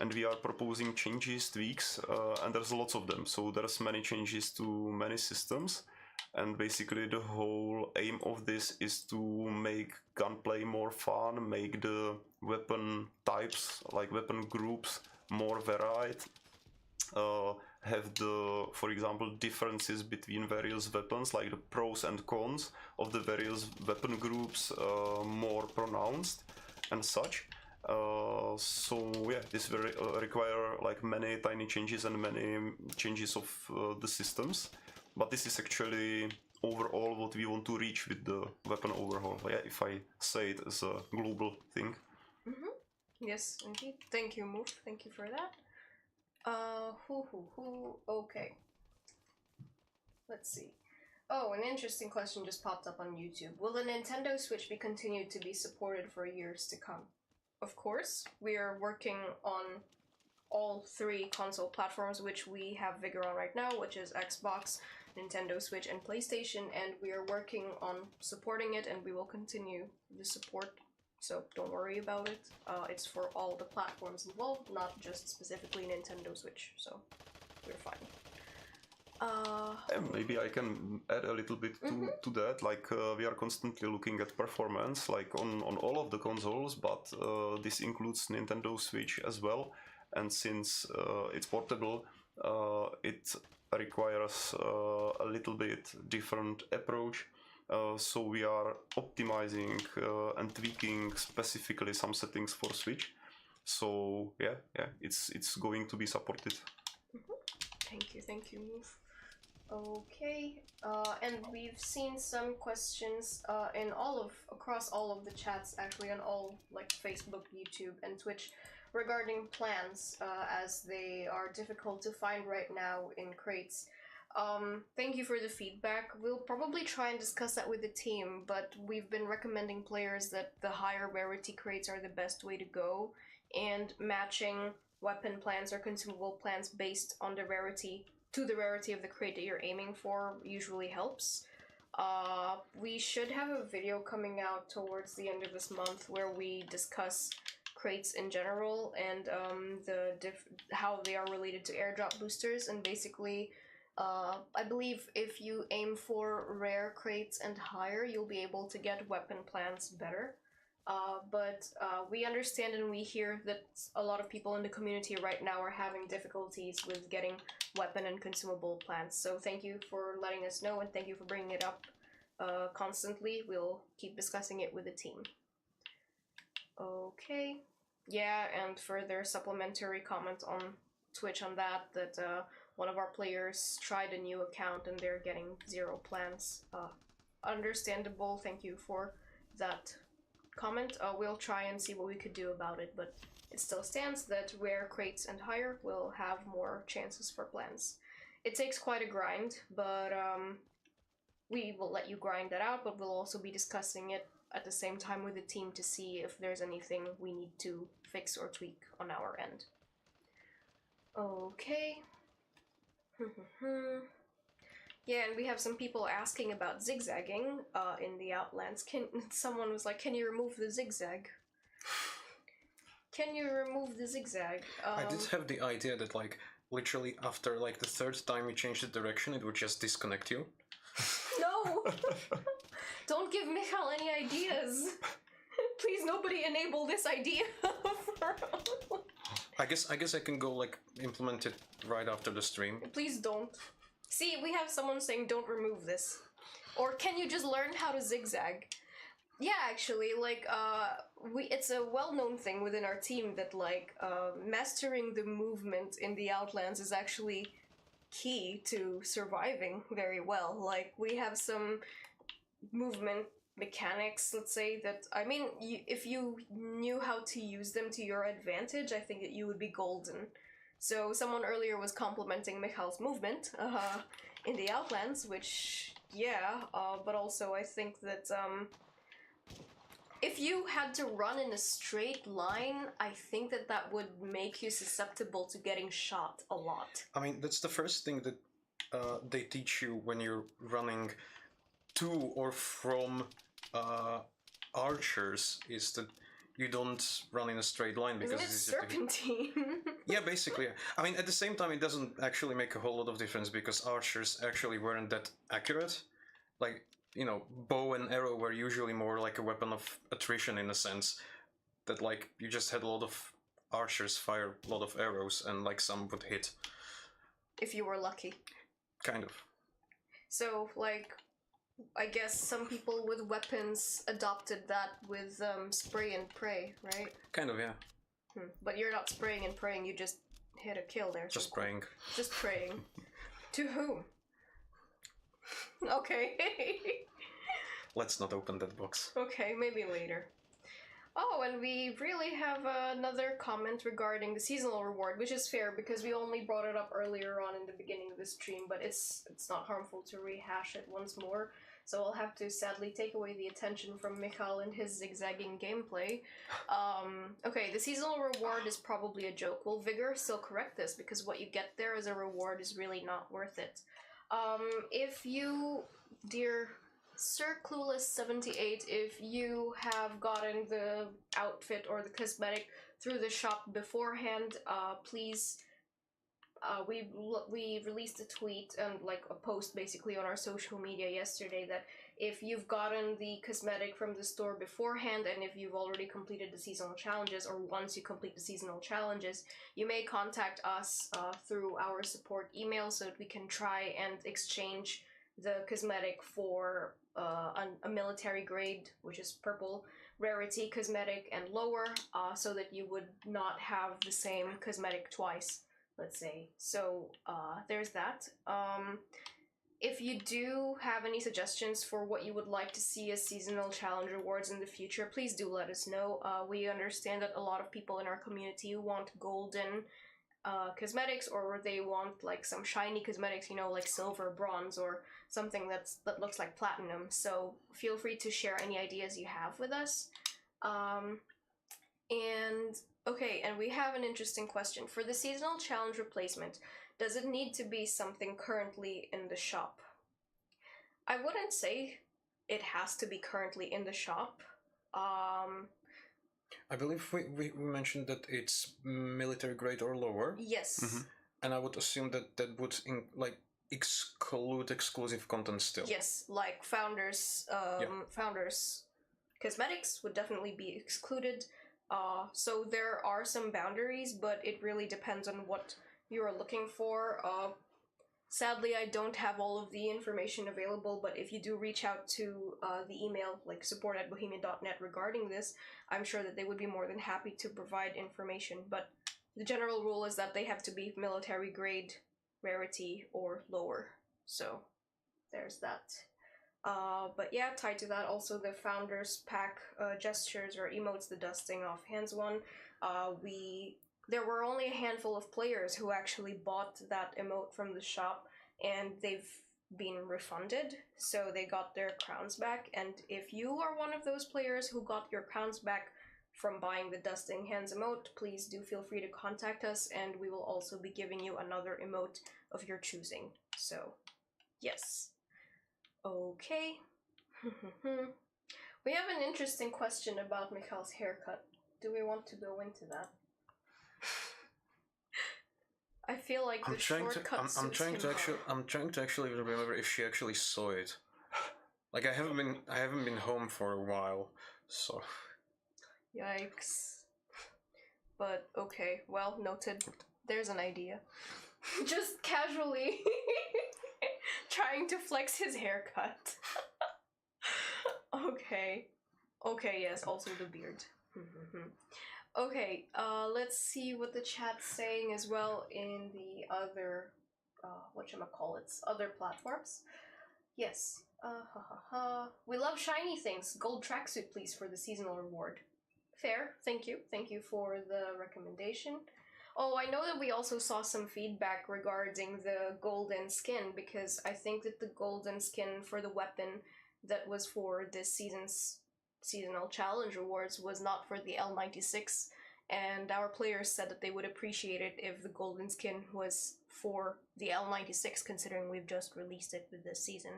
And we are proposing changes, tweaks, and there's lots of them. So there's many changes to many systems. And basically the whole aim of this is to make gunplay more fun, make the weapon types, like weapon groups, more varied, have the, for example, differences between various weapons, like the pros and cons of the various weapon groups more pronounced and such. So yeah, this will require like many tiny changes and many changes of the systems. But this is actually overall what we want to reach with the weapon overhaul. Yeah, if I say it as a global thing. Yes, indeed. Thank you, Move. Thank you for that. Okay. Let's see. Oh, an interesting question just popped up on YouTube. Will the Nintendo Switch be continued to be supported for years to come? Of course. We are working on all three console platforms, which we have Vigor on right now, which is Xbox, Nintendo Switch, and PlayStation, and we are working on supporting it, and we will continue the support, so don't worry about it. It's for all the platforms involved, not just specifically Nintendo Switch, so we're fine. Maybe I can add a little bit to that. Like we are constantly looking at performance, like on all of the consoles, but this includes Nintendo Switch as well. And since it's portable, it requires a little bit different approach. So we are optimizing and tweaking specifically some settings for Switch. So yeah, it's going to be supported. Thank you, Move. Okay, and we've seen some questions across all of the chats, actually, on all like Facebook, YouTube, and Twitch, regarding plans, as they are difficult to find right now in crates. Thank you for the feedback. We'll probably try and discuss that with the team, but we've been recommending players that the higher rarity crates are the best way to go, and matching weapon plans or consumable plans based on the rarity to the rarity of the crate that you're aiming for usually helps. We should have a video coming out towards the end of this month where we discuss crates in general and how they are related to airdrop boosters, and basically I believe if you aim for rare crates and higher, you'll be able to get weapon plans better. But we understand and we hear that a lot of people in the community right now are having difficulties with getting weapon and consumable plans. So thank you for letting us know, and thank you for bringing it up constantly. We'll keep discussing it with the team. Okay. Yeah, and further supplementary comment on Twitch on that one of our players tried a new account and they're getting 0 plans. Understandable, thank you for that comment. We'll try and see what we could do about it, but it still stands that rare crates and higher will have more chances for plans. It takes quite a grind, but we will let you grind that out, but we'll also be discussing it at the same time with the team to see if there's anything we need to fix or tweak on our end. Okay. Yeah, and we have some people asking about zigzagging in the Outlands. Someone was like, can you remove the zigzag? Can you remove the zigzag? I did have the idea that, like, literally after, like, the third time you change the direction, it would just disconnect you. No! Don't give Michal any ideas! Please, nobody enable this idea! I guess I can go, like, implement it right after the stream. Please don't. See, we have someone saying don't remove this. Or can you just learn how to zigzag? Yeah, actually, like, it's a well-known thing within our team that, like, mastering the movement in the Outlands is actually key to surviving very well. Like, we have some movement mechanics, let's say, that, I mean, if you knew how to use them to your advantage, I think that you would be golden. So someone earlier was complimenting Michal's movement in the Outlands, which, yeah, but also I think that if you had to run in a straight line, I think that that would make you susceptible to getting shot a lot. I mean, that's the first thing that they teach you when you're running to or from archers, is that you don't run in a straight line because it's serpentine. Yeah, basically. I mean, at the same time, it doesn't actually make a whole lot of difference because archers actually weren't that accurate. Like, you know, bow and arrow were usually more like a weapon of attrition in a sense. That, like, you just had a lot of archers fire a lot of arrows and, like, some would hit. If you were lucky. Kind of. So, like, I guess some people with weapons adopted that with spray and pray, right? Kind of, yeah. But you're not spraying and praying, you just hit a kill there. Just praying. Just praying. To whom? Okay. Let's not open that box. Okay, maybe later. Oh, and we really have another comment regarding the seasonal reward, which is fair because we only brought it up earlier on in the beginning of the stream, but it's not harmful to rehash it once more. So I'll have to sadly take away the attention from Michal and his zigzagging gameplay. Okay, the seasonal reward is probably a joke. Will Vigor still correct this? Because what you get there as a reward is really not worth it. If you, dear Sir Clueless78, if you have gotten the outfit or the cosmetic through the shop beforehand, please, we released a tweet and like a post basically on our social media yesterday that if you've gotten the cosmetic from the store beforehand and if you've already completed the seasonal challenges or once you complete the seasonal challenges, you may contact us through our support email so that we can try and exchange the cosmetic for a military grade, which is purple, rarity cosmetic and lower, so that you would not have the same cosmetic twice, let's say. So there's that. If you do have any suggestions for what you would like to see as seasonal challenge rewards in the future, please do let us know. We understand that a lot of people in our community want golden cosmetics, or they want like some shiny cosmetics, you know, like silver, bronze, or something that looks like platinum. So feel free to share any ideas you have with us. And okay, and we have an interesting question. For the seasonal challenge replacement, does it need to be something currently in the shop? I wouldn't say it has to be currently in the shop. I believe we mentioned that it's military grade or lower. Yes. Mm-hmm. And I would assume that that would exclude exclusive content still. Yes, like founders cosmetics would definitely be excluded. So there are some boundaries, but it really depends on what you're looking for. Sadly, I don't have all of the information available, but if you do reach out to the email, like support@bohemian.net regarding this, I'm sure that they would be more than happy to provide information. But the general rule is that they have to be military grade, rarity, or lower. So there's that. But yeah, tied to that, also the Founders Pack gestures or emotes, the dusting off hands one. There were only a handful of players who actually bought that emote from the shop, and they've been refunded, so they got their crowns back. And if you are one of those players who got your crowns back from buying the dusting hands emote, please do feel free to contact us, and we will also be giving you another emote of your choosing. So Yes. Okay. We have an interesting question about Michal's haircut. Do we want to go into that? I feel like the shortcut I'm trying to actually remember if she actually saw it. Like I haven't been home for a while, so. Yikes. But okay, well noted. There's an idea. Just casually trying to flex his haircut. Okay. Okay, yes, also the beard. Okay, let's see what the chat's saying as well in the other, other platforms. Yes. We love shiny things. Gold tracksuit, please, for the seasonal reward. Fair, thank you. Thank you for the recommendation. Oh, I know that we also saw some feedback regarding the golden skin, because I think that the golden skin for the weapon that was for this season's seasonal challenge awards was not for the L96, and our players said that they would appreciate it if the golden skin was for the L96, considering we've just released it with this season.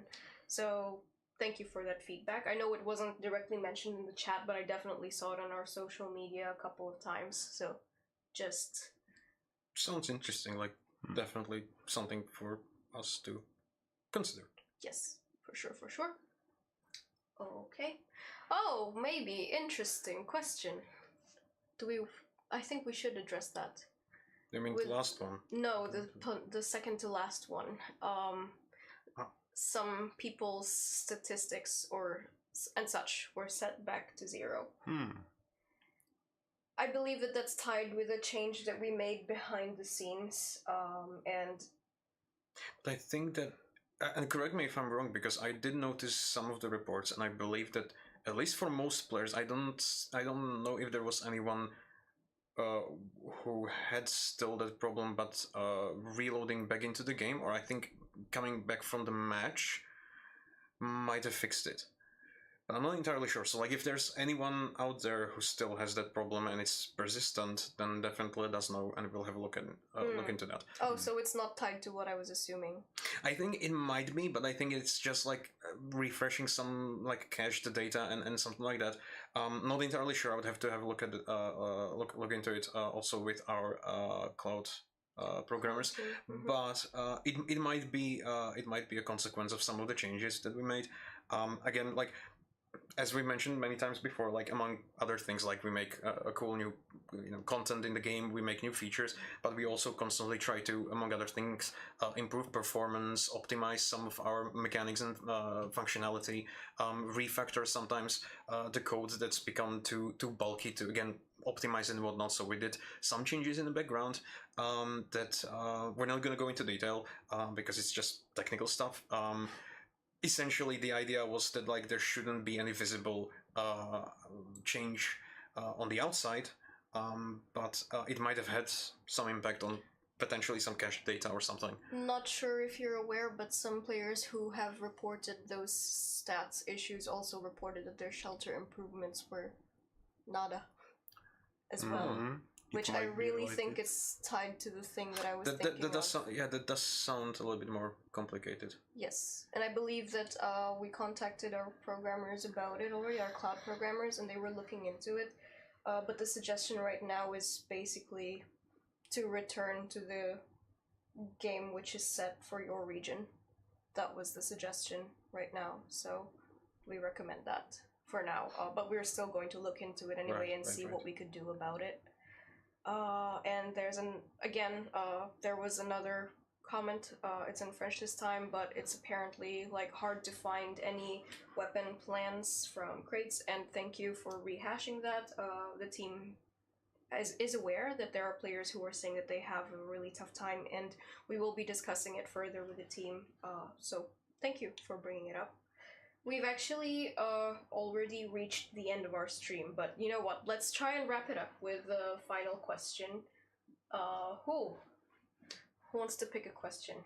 So thank you for that feedback. I know it wasn't directly mentioned in the chat, but I definitely saw it on our social media a couple of times, so just... Sounds interesting, like definitely something for us to consider. Yes, for sure. Okay. Oh, maybe. Interesting question. I think we should address that. You mean the last one? No, the second to last one. Some people's statistics and such were set back to 0. I believe that that's tied with a change that we made behind the scenes, and... I think that, and correct me if I'm wrong, because I did notice some of the reports, and I believe that, at least for most players, I don't know if there was anyone who had still that problem, but reloading back into the game, or I think coming back from the match might have fixed it. But I'm not entirely sure, so like if there's anyone out there who still has that problem and it's persistent, then definitely let us know and we'll have a look into that. Oh, so it's not tied to what I was assuming. I think it might be, but I think it's just like refreshing some like cached data and something like that. Not entirely sure. I would have to have a look at it, look into it also with our cloud programmers, but it might be a consequence of some of the changes that we made. Again, like as we mentioned many times before, like among other things, like we make a cool new content in the game, we make new features, but we also constantly try to, among other things, improve performance, optimize some of our mechanics and functionality, refactor sometimes the code that's become too bulky to again optimize and whatnot. So we did some changes in the background that we're not going to go into detail because it's just technical stuff. Essentially, the idea was that like there shouldn't be any visible change on the outside, but it might have had some impact on potentially some cached data or something. Not sure if you're aware, but some players who have reported those stats issues also reported that their shelter improvements were nada as well. Which I really think is tied to the thing that I was thinking that does sound a little bit more complicated. Yes, and I believe that we contacted our programmers about it already, our cloud programmers, and they were looking into it. But the suggestion right now is basically to return to the game which is set for your region. That was the suggestion right now, so we recommend that for now. But we're still going to look into it anyway and see what we could do about it. And there's there was another comment, it's in French this time, but it's apparently like hard to find any weapon plans from crates, and thank you for rehashing that. The team is aware that there are players who are saying that they have a really tough time, and we will be discussing it further with the team, so thank you for bringing it up. We've actually already reached the end of our stream, but you know what? Let's try and wrap it up with the final question. Who wants to pick a question?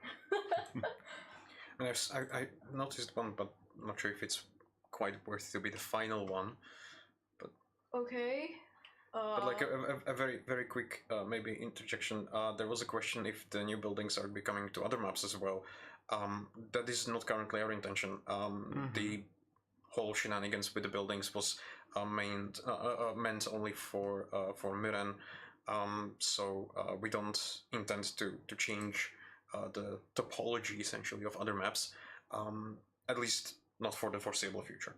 I noticed one, but I'm not sure if it's quite worth to be the final one. But okay. But like a very, very quick maybe interjection. There was a question if the new buildings are becoming to other maps as well. That is not currently our intention. The whole shenanigans with the buildings was meant only for Miran, so we don't intend to change the topology essentially of other maps, at least not for the foreseeable future.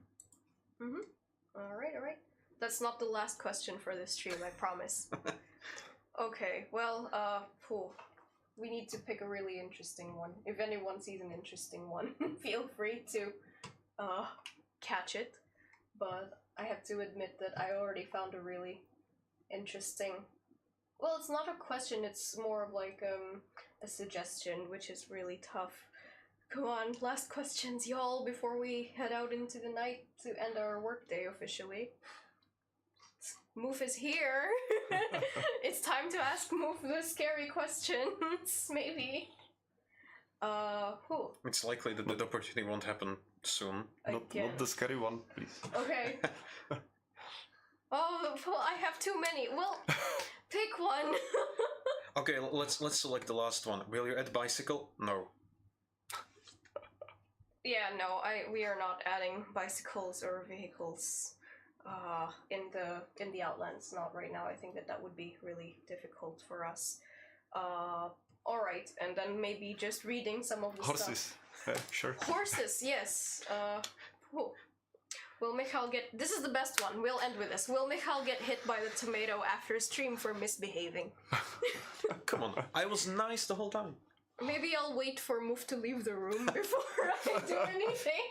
All right. That's not the last question for this stream, I promise. Okay, well, we need to pick a really interesting one. If anyone sees an interesting one, feel free to catch it. But I have to admit that I already found a really interesting... Well, it's not a question, it's more of like a suggestion, which is really tough. Come on, last questions, y'all, before we head out into the night to end our workday officially. Moof is here. It's time to ask Moof the scary questions, maybe. It's likely that the opportunity won't happen soon. Not the scary one, please. Okay. Oh, well, I have too many. Well, pick one. Okay, let's select the last one. Will you add bicycle? No. Yeah, no, we are not adding bicycles or vehicles in the Outlands, not right now. I think that would be really difficult for us. Alright, and then maybe just reading some of the Horses. stuff. Yeah, sure. Horses, yes. Will Michal get... This is the best one. We'll end with this. Will Michal get hit by the tomato after stream for misbehaving? Come on, I was nice the whole time. Maybe I'll wait for Moof to leave the room before I do anything.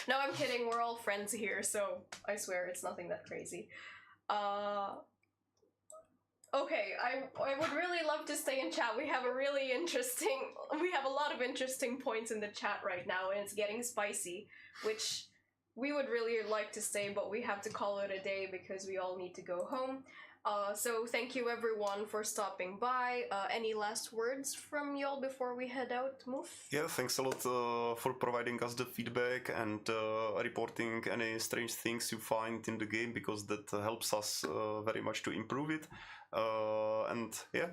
No, I'm kidding. We're all friends here, so I swear it's nothing that crazy. Okay, I would really love to stay in chat. We have a lot of interesting points in the chat right now, and it's getting spicy, which we would really like to stay, but we have to call it a day because we all need to go home. So thank you everyone for stopping by. Any last words from y'all before we head out, Moof? Yeah, thanks a lot for providing us the feedback and reporting any strange things you find in the game, because that helps us very much to improve it. And yeah,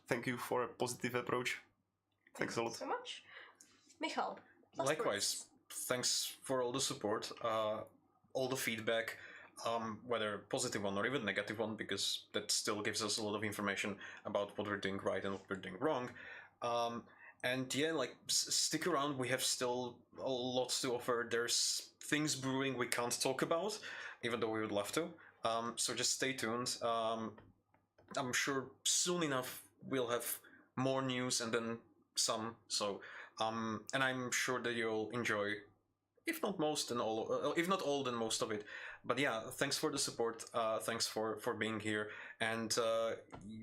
thank you for a positive approach. Thanks a lot. So much. Michal, Likewise, thanks for all the support, all the feedback. Whether positive one or even negative one, because that still gives us a lot of information about what we're doing right and what we're doing wrong. And yeah, like, stick around, we have still a lot to offer. There's things brewing we can't talk about, even though we would love to. So just stay tuned. I'm sure soon enough we'll have more news and then some. So, and I'm sure that you'll enjoy, if not most, then all, if not all, then most of it. But yeah, thanks for the support, thanks for being here, and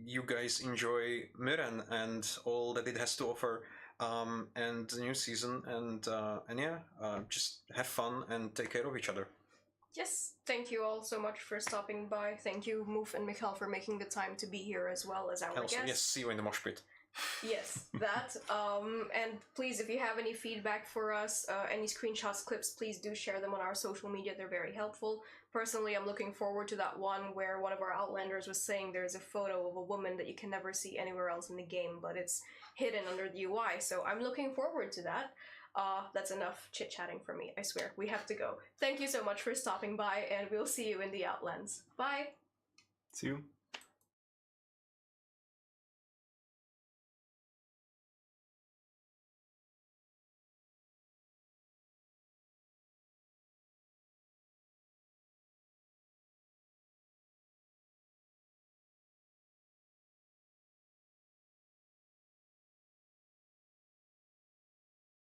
you guys enjoy Miran and all that it has to offer, and the new season, and yeah, just have fun and take care of each other. Yes, thank you all so much for stopping by. Thank you, Moof and Michal, for making the time to be here as well as our Also, guests. yes, see you in the mosh pit. Yes, that. And please, if you have any feedback for us, any screenshots, clips, please do share them on our social media. They're very helpful. Personally, I'm looking forward to that one where one of our Outlanders was saying there's a photo of a woman that you can never see anywhere else in the game, but it's hidden under the UI. So I'm looking forward to that. That's enough chit-chatting for me, I swear. We have to go. Thank you so much for stopping by, and we'll see you in the Outlands. Bye! See you.